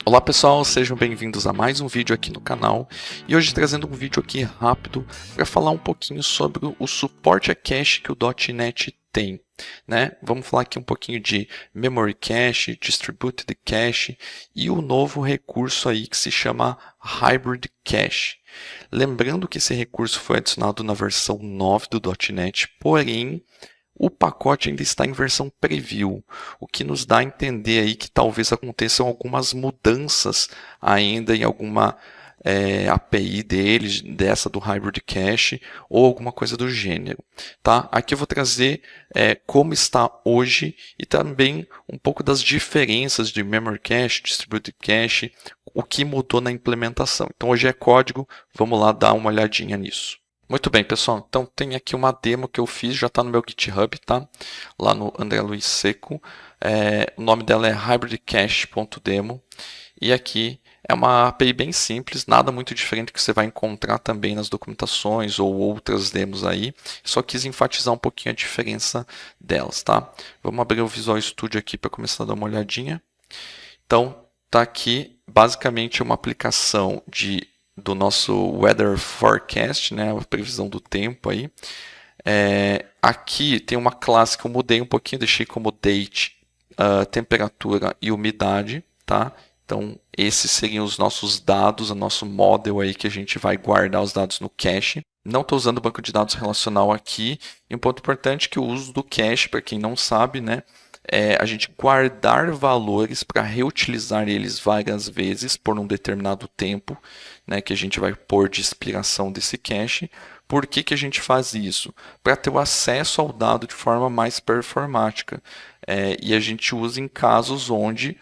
Olá pessoal, sejam bem-vindos a mais um vídeo aqui no canal e hoje trazendo um vídeo aqui rápido para falar um pouquinho sobre o suporte a cache que o .NET tem, né? Vamos falar aqui um pouquinho de Memory Cache, Distributed Cache e o novo recurso aí que se chama Hybrid Cache. Lembrando que esse recurso foi adicionado na versão 9 do .NET, porém o pacote ainda está em versão preview, o que nos dá a entender aí que talvez aconteçam algumas mudanças ainda em alguma API deles, dessa do Hybrid Cache ou alguma coisa do gênero. Tá? Aqui eu vou trazer como está hoje e também um pouco das diferenças de Memory Cache, Distributed Cache, o que mudou na implementação. Então hoje é código, vamos lá dar uma olhadinha nisso. Muito bem, pessoal. Então tem aqui uma demo que eu fiz, já está no meu GitHub, tá? Lá no André Luiz Seco. O nome dela é hybridcache.demo. E aqui é uma API bem simples, nada muito diferente que você vai encontrar também nas documentações ou outras demos aí. Só quis enfatizar um pouquinho a diferença delas, tá? Vamos abrir o Visual Studio aqui para começar a dar uma olhadinha. Então, tá aqui basicamente uma aplicação do nosso Weather Forecast, né, a previsão do tempo aí. Aqui tem uma classe que eu mudei um pouquinho, deixei como date, temperatura e umidade, tá? Então, esses seriam os nossos dados, o nosso model aí que a gente vai guardar os dados no cache. Não estou usando o banco de dados relacional aqui. E um ponto importante é que o uso do cache, para quem não sabe, né, a gente guardar valores para reutilizar eles várias vezes por um determinado tempo, né, que a gente vai pôr de expiração desse cache. Por que a gente faz isso? Para ter o acesso ao dado de forma mais performática. E a gente usa em casos onde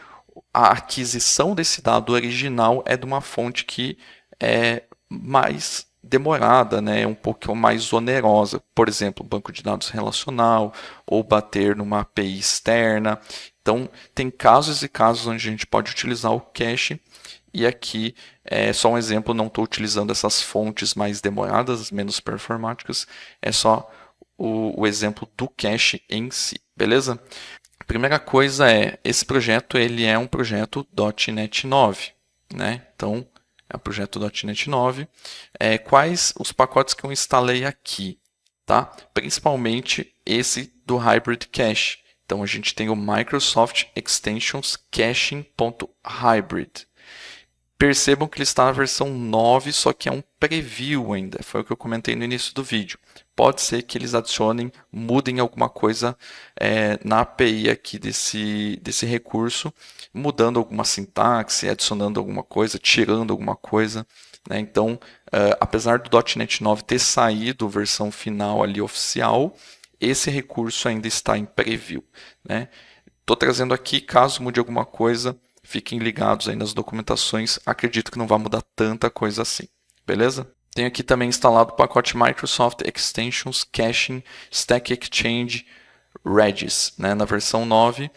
a aquisição desse dado original é de uma fonte que é mais demorada, né, um pouco mais onerosa, por exemplo, banco de dados relacional ou bater numa API externa. Então, tem casos e casos onde a gente pode utilizar o cache, e aqui é só um exemplo, não estou utilizando essas fontes mais demoradas, menos performáticas, é só o exemplo do cache em si, beleza? A primeira coisa esse projeto ele é um projeto .NET 9, né? Então, é o projeto .NET 9. Quais os pacotes que eu instalei aqui? Tá? Principalmente esse do Hybrid Cache. Então, a gente tem o Microsoft Extensions Caching.hybrid. Percebam que ele está na versão 9, só que é um preview ainda. Foi o que eu comentei no início do vídeo. Pode ser que eles adicionem, mudem alguma coisa na API aqui desse recurso, mudando alguma sintaxe, adicionando alguma coisa, tirando alguma coisa, né? Então, apesar do .NET 9 ter saído versão final ali oficial, esse recurso ainda está em preview, né? Estou trazendo aqui, caso mude alguma coisa, fiquem ligados aí nas documentações. Acredito que não vai mudar tanta coisa assim, beleza? Tenho aqui também instalado o pacote Microsoft Extensions Caching Stack Exchange Redis, né, na versão 9.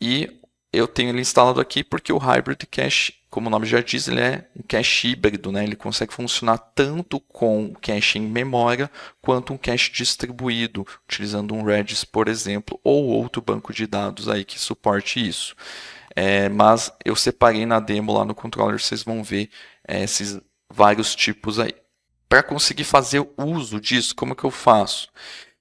E eu tenho ele instalado aqui porque o Hybrid Cache, como o nome já diz, ele é um cache híbrido, né? Ele consegue funcionar tanto com cache em memória quanto um cache distribuído, utilizando um Redis, por exemplo, ou outro banco de dados aí que suporte isso. Mas eu separei na demo lá no controller, vocês vão ver esses vários tipos aí. Para conseguir fazer uso disso, como que eu faço?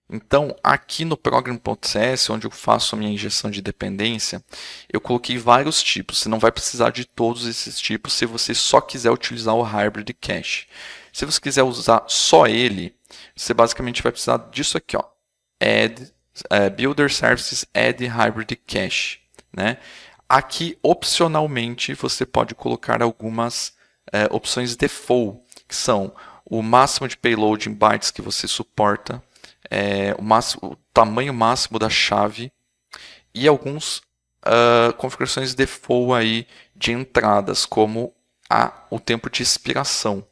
Então, aqui no program.cs, onde eu faço a minha injeção de dependência, eu coloquei vários tipos. Você não vai precisar de todos esses tipos se você só quiser utilizar o Hybrid Cache. Se você quiser usar só ele, você basicamente vai precisar disso aqui, ó, Builder Services Add Hybrid Cache, né? Aqui, opcionalmente, você pode colocar algumas opções default, que são o máximo de payload em bytes que você suporta, o tamanho máximo da chave e algumas configurações default aí de entradas, como o tempo de expiração.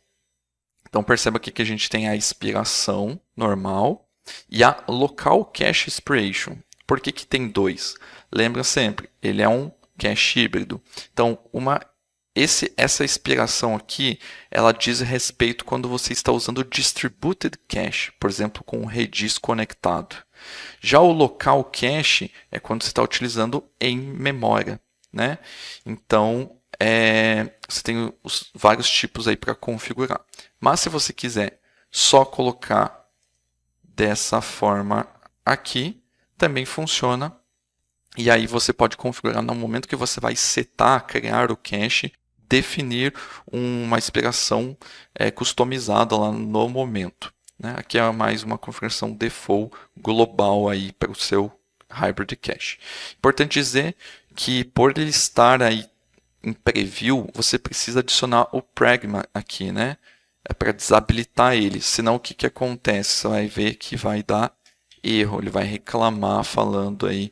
Então, perceba aqui que a gente tem a expiração normal e a Local Cache Expiration. Por que tem dois? Lembra sempre, ele é um cache híbrido. Então, essa expiração aqui, ela diz respeito quando você está usando Distributed Cache, por exemplo, com o Redis conectado. Já o Local Cache é quando você está utilizando em memória, né? Então, você tem os vários tipos aí para configurar. Mas se você quiser só colocar dessa forma aqui, também funciona. E aí você pode configurar no momento que você vai setar, criar o cache, definir uma expiração customizada lá no momento. Né? Aqui é mais uma configuração default global aí para o seu Hybrid Cache. Importante dizer que por ele estar aí em preview, você precisa adicionar o pragma aqui, né? É para desabilitar ele. Senão o que acontece? Você vai ver que vai dar erro. Ele vai reclamar falando aí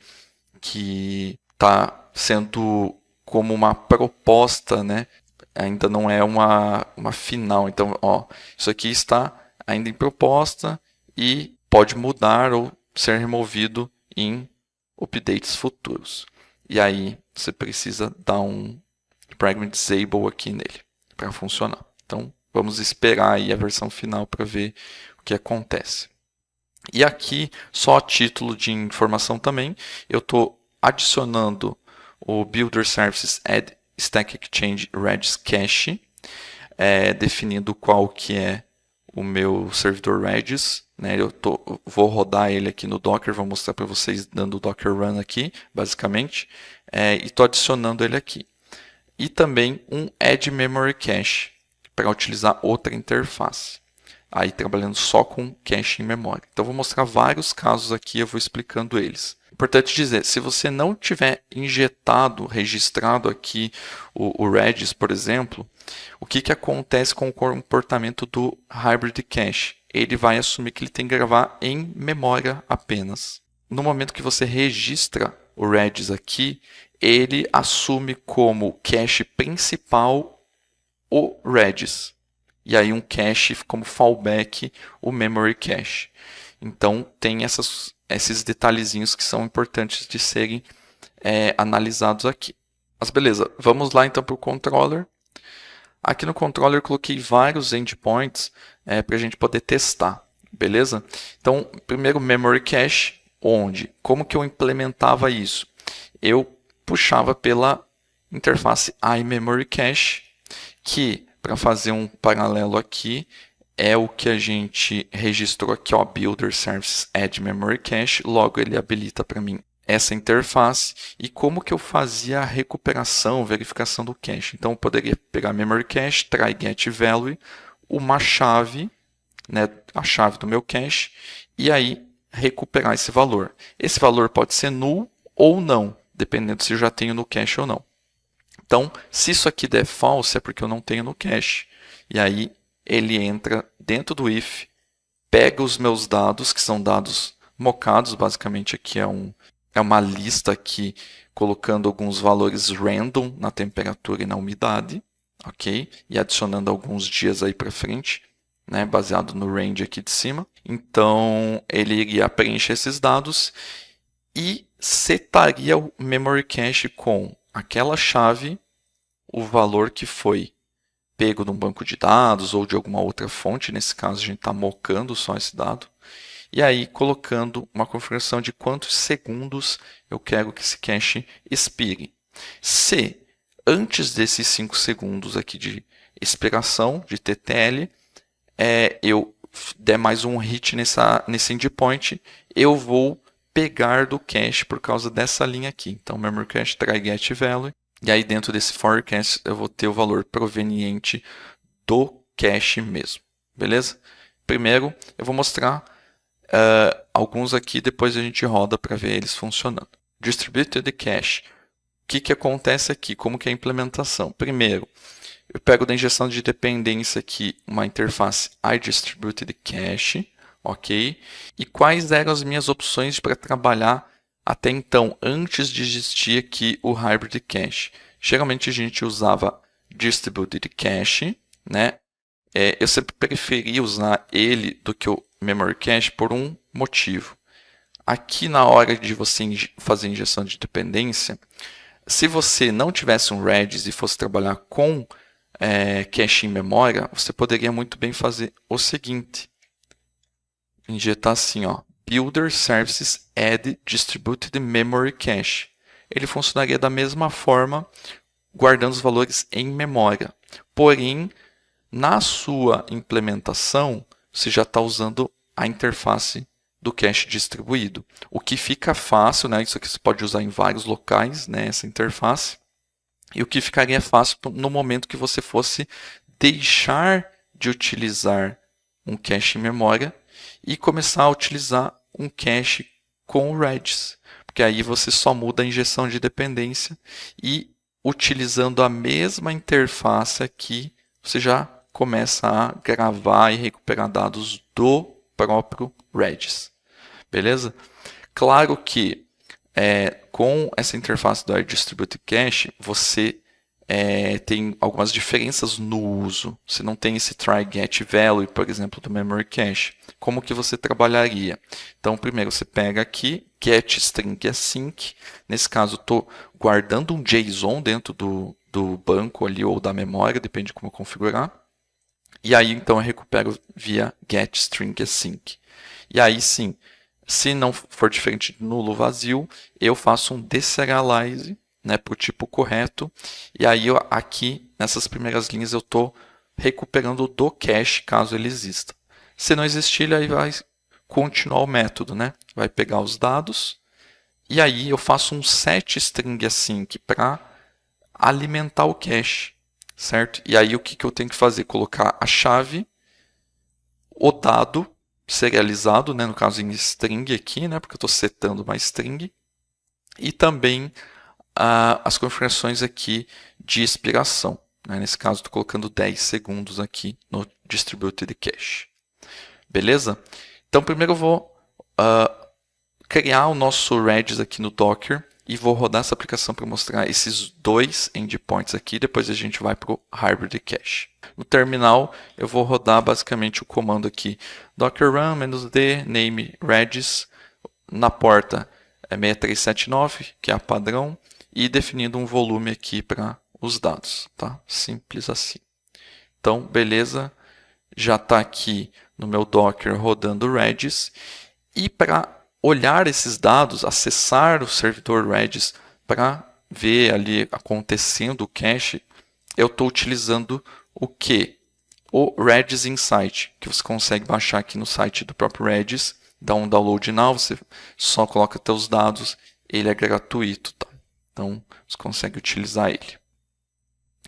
que está sendo como uma proposta, né? Ainda não é uma final. Então, ó, isso aqui está ainda em proposta e pode mudar ou ser removido em updates futuros. E aí você precisa dar um pragma disable aqui nele para funcionar. Então, vamos esperar aí a versão final para ver o que acontece. E aqui, só a título de informação também, eu estou adicionando o Builder Services Add Stack Exchange Redis Cache, definindo qual que é o meu servidor Redis. Né? Vou rodar ele aqui no Docker, vou mostrar para vocês dando o Docker Run aqui, basicamente, e estou adicionando ele aqui. E também um Add Memory Cache, para utilizar outra interface. Aí trabalhando só com cache em memória. Então vou mostrar vários casos aqui, eu vou explicando eles. Importante dizer, se você não tiver injetado, registrado aqui o Redis, por exemplo, o que acontece com o comportamento do Hybrid Cache? Ele vai assumir que ele tem que gravar em memória apenas. No momento que você registra o Redis aqui, ele assume como cache principal o Redis. E aí um cache como fallback, o memory cache. Então tem esses detalhezinhos que são importantes de serem analisados aqui. Mas beleza, vamos lá então para o controller. Aqui no controller eu coloquei vários endpoints para a gente poder testar. Beleza? Então, primeiro memory cache, como que eu implementava isso? Eu puxava pela interface iMemoryCache, que, para fazer um paralelo aqui, é o que a gente registrou aqui, ó, Builder Services Add Memory Cache. Logo, ele habilita para mim essa interface. E como que eu fazia a recuperação, verificação do cache? Então, eu poderia pegar Memory Cache, try get value, uma chave, né, a chave do meu cache, e aí recuperar esse valor. Esse valor pode ser null ou não, dependendo se eu já tenho no cache ou não. Então, se isso aqui der false, é porque eu não tenho no cache. E aí, ele entra dentro do if, pega os meus dados, que são dados mocados, basicamente aqui é uma lista aqui, colocando alguns valores random na temperatura e na umidade, ok? E adicionando alguns dias aí para frente, né, baseado no range aqui de cima. Então, ele iria preencher esses dados e setaria o memory cache com aquela chave, o valor que foi pego de um banco de dados ou de alguma outra fonte. Nesse caso, a gente está mocando só esse dado. E aí, colocando uma configuração de quantos segundos eu quero que esse cache expire. Se antes desses 5 segundos aqui de expiração, de TTL, eu der mais um hit nesse endpoint, eu vou pegar do cache por causa dessa linha aqui. Então, memory cache try get value. E aí, dentro desse forecast, eu vou ter o valor proveniente do cache mesmo. Beleza? Primeiro, eu vou mostrar alguns aqui, depois a gente roda para ver eles funcionando. Distributed Cache. O que acontece aqui? Como que é a implementação? Primeiro, eu pego da injeção de dependência aqui uma interface iDistributed Cache, ok? E quais eram as minhas opções para trabalhar até então, antes de existir aqui o Hybrid Cache? Geralmente a gente usava Distributed Cache, né? Eu sempre preferi usar ele do que o Memory Cache por um motivo. Aqui na hora de você fazer injeção de dependência, se você não tivesse um Redis e fosse trabalhar com cache em memória, você poderia muito bem fazer o seguinte. Injetar assim, ó, Builder Services Add Distributed Memory Cache. Ele funcionaria da mesma forma guardando os valores em memória. Porém, na sua implementação, você já está usando a interface do cache distribuído. O que fica fácil, né? Isso aqui você pode usar em vários locais, né? Essa interface. E o que ficaria fácil no momento que você fosse deixar de utilizar um cache em memória e começar a utilizar um cache com o Redis. Porque aí você só muda a injeção de dependência e utilizando a mesma interface aqui, você já começa a gravar e recuperar dados do próprio Redis. Beleza? Claro que com essa interface do Distributed Cache, você tem algumas diferenças no uso. Você não tem esse try get value, por exemplo, do memory cache. Como que você trabalharia? Então, primeiro você pega aqui get string async. Nesse caso, estou guardando um JSON dentro do banco ali ou da memória, depende de como eu configurar. E aí, então, eu recupero via get string async. E aí, sim, se não for diferente de nulo vazio, eu faço um deserialize, né, para o tipo correto. E aí, aqui, nessas primeiras linhas, eu estou recuperando do cache, caso ele exista. Se não existir, ele aí vai continuar o método, né? Vai pegar os dados. E aí, eu faço um set string async para alimentar o cache, certo? E aí, o que eu tenho que fazer? Colocar a chave, o dado serializado, né, no caso em string aqui, né, porque eu estou setando uma string, e também as configurações aqui de expiração. Né? Nesse caso, estou colocando 10 segundos aqui no Distributed Cache. Beleza? Então, primeiro eu vou criar o nosso Redis aqui no Docker e vou rodar essa aplicação para mostrar esses dois endpoints aqui. Depois a gente vai para o Hybrid Cache. No terminal, eu vou rodar basicamente o comando aqui docker run -d name redis. Na porta é 6379, que é a padrão, e definindo um volume aqui para os dados. Tá? Simples assim. Então, beleza. Já está aqui no meu Docker rodando o Redis. E para olhar esses dados, acessar o servidor Redis para ver ali acontecendo o cache, eu estou utilizando o que? O Redis Insight, que você consegue baixar aqui no site do próprio Redis, dá um download now, você só coloca seus dados, ele é gratuito, tá? Então você consegue utilizar ele.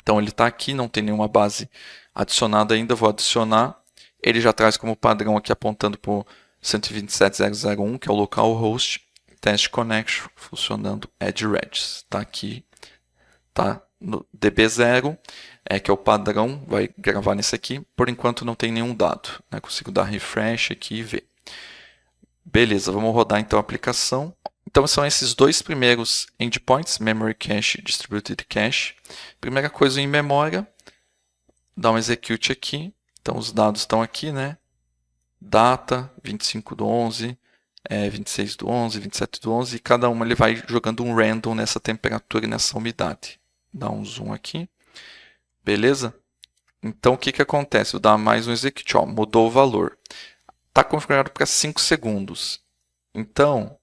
Então ele está aqui, não tem nenhuma base adicionada ainda, vou adicionar. Ele já traz como padrão aqui apontando para o 127.0.0.1, que é o localhost, test connection, funcionando add Redis. Está aqui, tá no DB0, que é o padrão, vai gravar nesse aqui. Por enquanto não tem nenhum dado, né? Consigo dar refresh aqui e ver. Beleza, vamos rodar então a aplicação. Então são esses dois primeiros endpoints, Memory Cache e Distributed Cache. Primeira coisa em memória, dá um execute aqui. Então os dados estão aqui, né? Data, 25/11, 26/11, 27/11, e cada uma ele vai jogando um random nessa temperatura e nessa umidade. Dá um zoom aqui. Beleza? Então o que acontece? Vou dar mais um execute, ó, mudou o valor. Está configurado para 5 segundos. Então,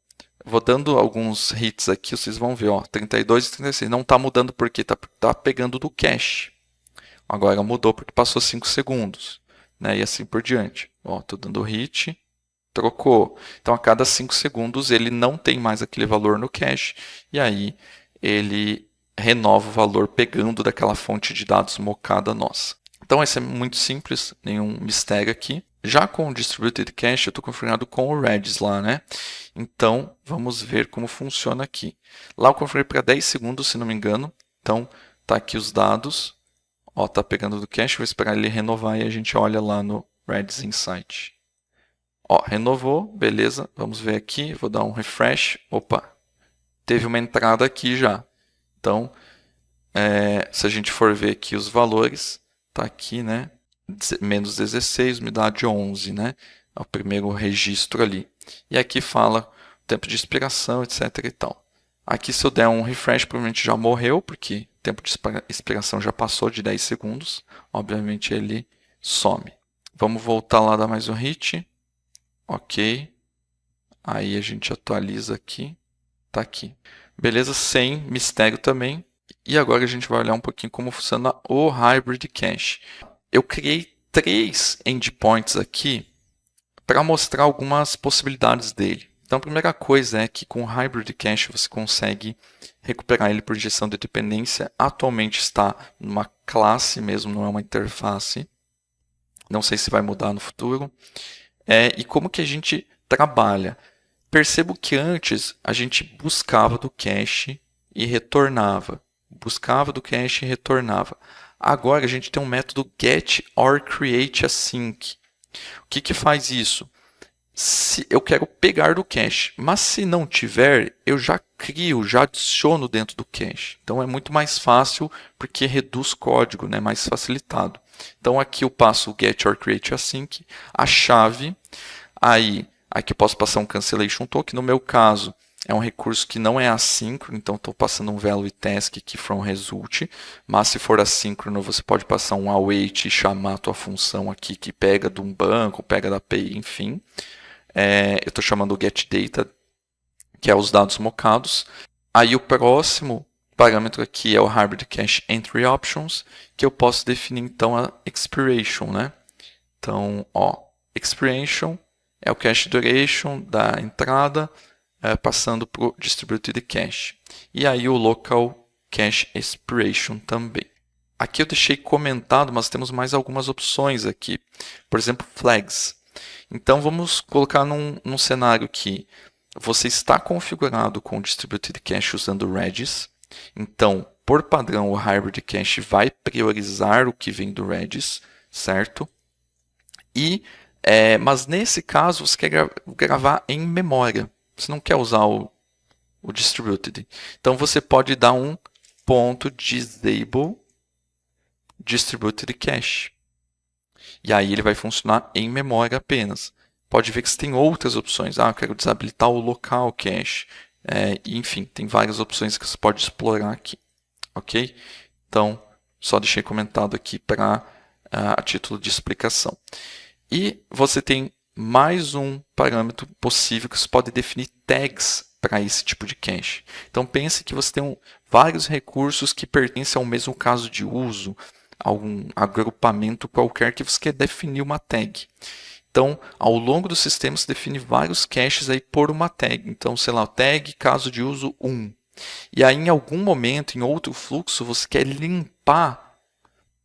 vou dando alguns hits aqui, vocês vão ver, ó, 32 e 36. Não está mudando porque está pegando do cache. Agora mudou porque passou 5 segundos. Né? E assim por diante. Estou dando hit, trocou. Então, a cada 5 segundos, ele não tem mais aquele valor no cache. E aí, ele renova o valor pegando daquela fonte de dados mocada nossa. Então, esse é muito simples, nenhum mistério aqui. Já com o Distributed Cache, eu estou configurado com o Redis lá, né? Então, vamos ver como funciona aqui. Lá eu configurei para 10 segundos, se não me engano. Então, tá aqui os dados. Ó, tá pegando do cache, vou esperar ele renovar e a gente olha lá no Redis Insight. Ó, renovou, beleza. Vamos ver aqui, vou dar um refresh. Opa, teve uma entrada aqui já. Então, se a gente for ver aqui os valores, tá aqui, né? Menos 16, umidade 11, né? É o primeiro registro ali. E aqui fala o tempo de expiração, etc e tal. Aqui, se eu der um refresh, provavelmente já morreu, porque o tempo de expiração já passou de 10 segundos. Obviamente, ele some. Vamos voltar lá, dar mais um hit. Ok. Aí a gente atualiza aqui. Tá aqui. Beleza, sem mistério também. E agora a gente vai olhar um pouquinho como funciona o Hybrid Cache. Eu criei 3 endpoints aqui para mostrar algumas possibilidades dele. Então, a primeira coisa é que com o Hybrid Cache você consegue recuperar ele por injeção de dependência. Atualmente está numa classe mesmo, não é uma interface. Não sei se vai mudar no futuro. E como que a gente trabalha? Percebo que antes a gente buscava do cache e retornava. Buscava do cache e retornava. Agora a gente tem um método getOrCreateAsync. O que faz isso? Se eu quero pegar do cache, mas se não tiver, eu já crio, já adiciono dentro do cache. Então é muito mais fácil porque reduz código, né? Mais facilitado. Então aqui eu passo o getOrCreateAsync, a chave, aí aqui eu posso passar um cancellation token. No meu caso, é um recurso que não é assíncrono, então estou passando um value task aqui from result, mas se for assíncrono você pode passar um await e chamar a tua função aqui que pega de um banco, pega da API, enfim. Eu estou chamando o getData, que é os dados mocados. Aí o próximo parâmetro aqui é o Hybrid Cache Entry Options, que eu posso definir então a expiration, né? Então, expiration é o cache duration da entrada, passando para o distributed cache. E aí o local cache expiration também. Aqui eu deixei comentado, mas temos mais algumas opções aqui. Por exemplo, flags. Então vamos colocar num cenário que você está configurado com o Distributed Cache usando Redis. Então, por padrão, o Hybrid Cache vai priorizar o que vem do Redis, certo? Mas nesse caso, você quer gravar em memória. Você não quer usar o Distributed. Então, você pode dar um .disable Distributed Cache. E aí ele vai funcionar em memória apenas. Pode ver que você tem outras opções. Eu quero desabilitar o local cache. Enfim, tem várias opções que você pode explorar aqui. Ok? Então, só deixei comentado aqui para a título de explicação. E você tem mais um parâmetro possível que você pode definir tags para esse tipo de cache. Então pense que você tem vários recursos que pertencem ao mesmo caso de uso, algum agrupamento qualquer que você quer definir uma tag. Então, ao longo do sistema, você define vários caches aí por uma tag. Então, sei lá, tag caso de uso 1. E aí, em algum momento, em outro fluxo, você quer limpar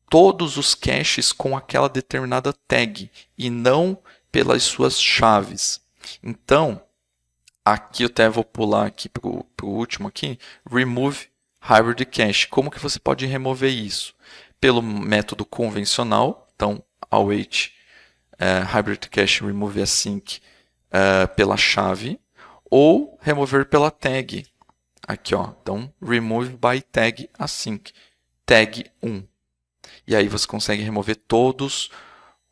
todos os caches com aquela determinada tag e não pelas suas chaves. Então, aqui eu até vou pular aqui para o último aqui, remove hybrid cache. Como que você pode remover isso? Pelo método convencional, então await hybrid cache remove async pela chave, ou remover pela tag. Aqui, então remove by tag async, tag 1. E aí você consegue remover todos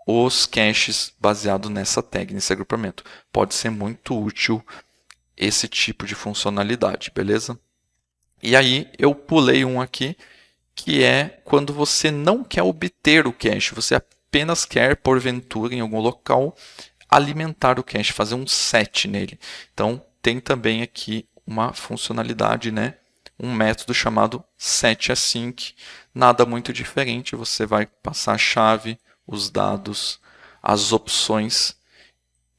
os caches baseados nessa tag, nesse agrupamento. Pode ser muito útil esse tipo de funcionalidade, beleza? E aí eu pulei um aqui, que é quando você não quer obter o cache, você apenas quer, porventura, em algum local, alimentar o cache, fazer um set nele. Então, tem também aqui uma funcionalidade, né? Um método chamado setAsync. Nada muito diferente, você vai passar a chave, os dados, as opções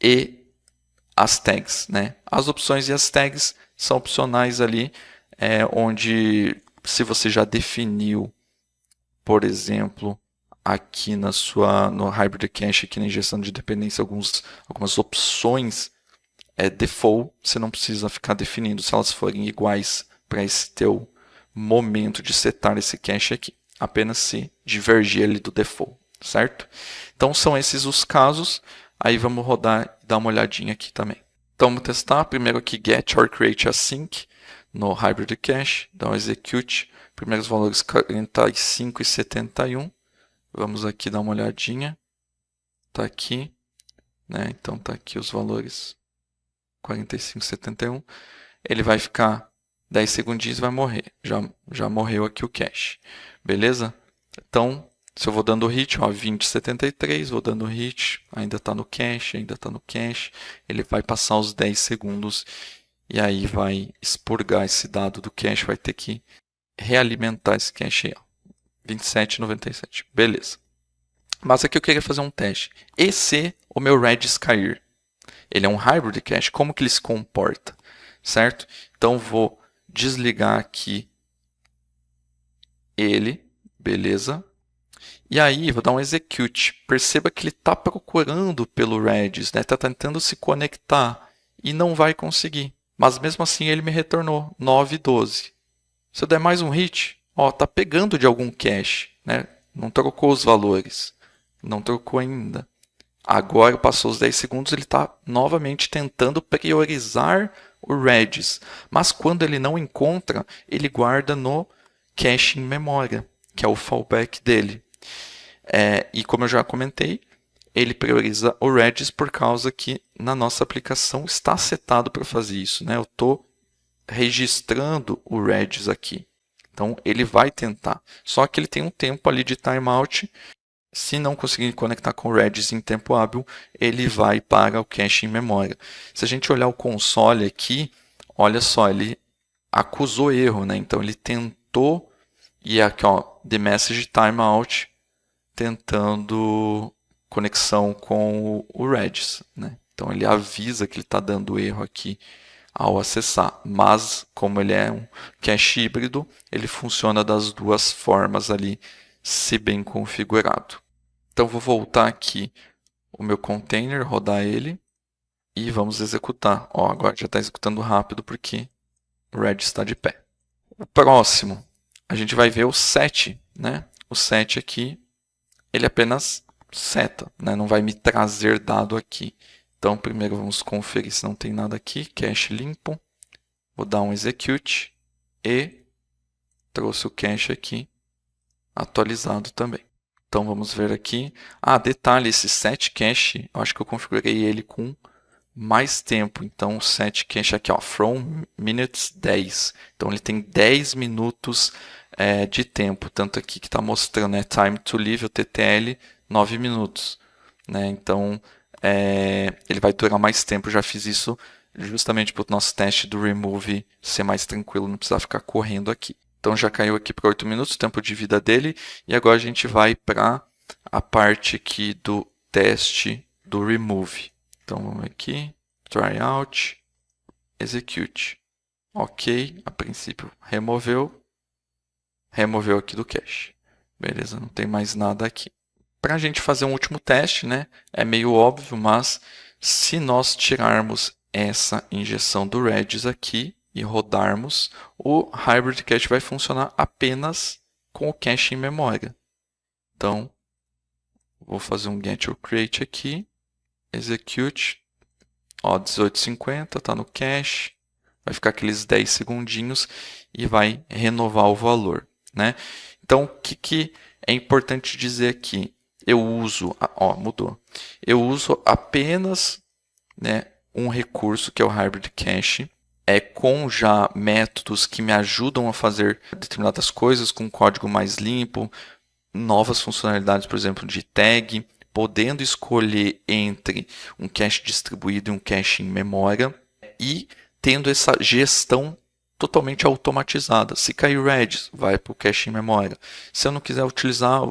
e as tags, né? As opções e as tags são opcionais ali, onde se você já definiu, por exemplo, aqui no Hybrid Cache, aqui na injeção de dependência, algumas opções default, você não precisa ficar definindo se elas forem iguais para esse teu momento de setar esse cache aqui. Apenas se divergir ali do default, certo? Então são esses os casos. Aí vamos rodar e dar uma olhadinha aqui também. Então vamos testar. Primeiro aqui getOrCreateAsync no Hybrid Cache. Dá um execute. Primeiros valores 45 e 71. Vamos aqui dar uma olhadinha. Está aqui, né? Então está aqui os valores 45 e 71. Ele vai ficar 10 segundinhos e vai morrer. Já morreu aqui o cache. Beleza? Então, se eu vou dando hit, 20 e 73, vou dando hit, ainda está no cache, ele vai passar os 10 segundos e aí vai expurgar esse dado do cache, vai ter que realimentar esse cache aí, ó. 27,97. Beleza. Mas aqui eu queria fazer um teste. E se o meu Redis cair? Ele é um hybrid cache, como que ele se comporta? Certo? Então vou desligar aqui ele, beleza? E aí vou dar um execute. Perceba que ele está procurando pelo Redis, né? Está tentando se conectar e não vai conseguir. Mas mesmo assim ele me retornou 9,12. Se eu der mais um hit, ó, tá pegando de algum cache, né? Não trocou os valores, não trocou ainda. Agora passou os 10 segundos, ele está novamente tentando priorizar o Redis. Mas quando ele não encontra, ele guarda no cache em memória, que é o fallback dele. E como eu já comentei, ele prioriza o Redis por causa que na nossa aplicação está setado para fazer isso, né? Eu estou registrando o Redis aqui. Então ele vai tentar. Só que ele tem um tempo ali de timeout. Se não conseguir conectar com o Redis em tempo hábil, ele vai para o cache em memória. Se a gente olhar o console aqui, olha só, ele acusou erro, né? Então ele tentou, e aqui ó, the message timeout, tentando conexão com o Redis, né? Então ele avisa que ele está dando erro aqui ao acessar, mas como ele é um cache híbrido, ele funciona das duas formas ali, se bem configurado. Então vou voltar aqui o meu container, rodar ele e vamos executar. Ó, agora já está executando rápido porque o Redis está de pé. O próximo, a gente vai ver o set, né? O set aqui, ele apenas seta, né? Não vai me trazer dado aqui. Então primeiro vamos conferir se não tem nada aqui, cache limpo. Vou dar um execute e trouxe o cache aqui atualizado também. Então vamos ver aqui. Detalhe, esse set cache, eu acho que eu configurei ele com mais tempo. Então o set cache aqui, ó, from minutes 10. Então ele tem 10 minutos de tempo. Tanto aqui que está mostrando, né, time to live, o TTL, 9 minutos. Né? Então ele vai durar mais tempo. Eu já fiz isso justamente para o nosso teste do remove ser mais tranquilo, não precisar ficar correndo aqui. Então já caiu aqui para 8 minutos o tempo de vida dele. E agora a gente vai para a parte aqui do teste do remove. Então vamos aqui, try out, execute. Ok, a princípio removeu aqui do cache. Beleza, não tem mais nada aqui. Para a gente fazer um último teste, né? É meio óbvio, mas se nós tirarmos essa injeção do Redis aqui e rodarmos, o Hybrid Cache vai funcionar apenas com o cache em memória. Então, vou fazer um get or create aqui, execute, ó, 18,50, está no cache, vai ficar aqueles 10 segundinhos e vai renovar o valor, né? Então, o que é importante dizer aqui? Eu uso, mudou. Eu uso apenas, né, um recurso que é o Hybrid Cache, com já métodos que me ajudam a fazer determinadas coisas com código mais limpo, novas funcionalidades, por exemplo, de tag, podendo escolher entre um cache distribuído e um cache em memória e tendo essa gestão totalmente automatizada. Se cair o Redis, vai para o cache em memória. Se eu não quiser utilizar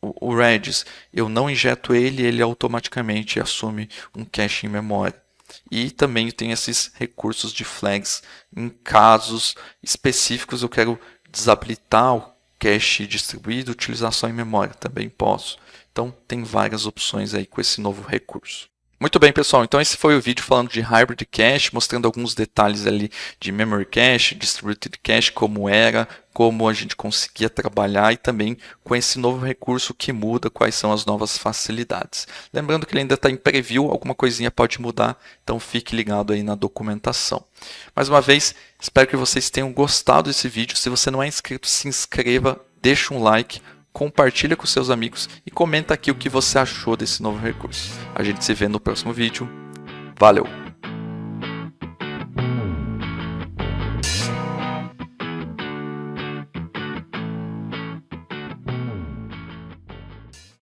o Redis, eu não injeto ele automaticamente assume um cache em memória. E também tem esses recursos de flags. Em casos específicos eu quero desabilitar o cache distribuído e utilizar só em memória. Também posso. Então tem várias opções aí com esse novo recurso. Muito bem, pessoal. Então esse foi o vídeo falando de Hybrid Cache, mostrando alguns detalhes ali de Memory Cache, Distributed Cache, como era, como a gente conseguia trabalhar e também com esse novo recurso que muda, quais são as novas facilidades. Lembrando que ele ainda está em preview, alguma coisinha pode mudar, então fique ligado aí na documentação. Mais uma vez, espero que vocês tenham gostado desse vídeo. Se você não é inscrito, se inscreva, deixa um like, compartilha com seus amigos e comenta aqui o que você achou desse novo recurso. A gente se vê no próximo vídeo. Valeu!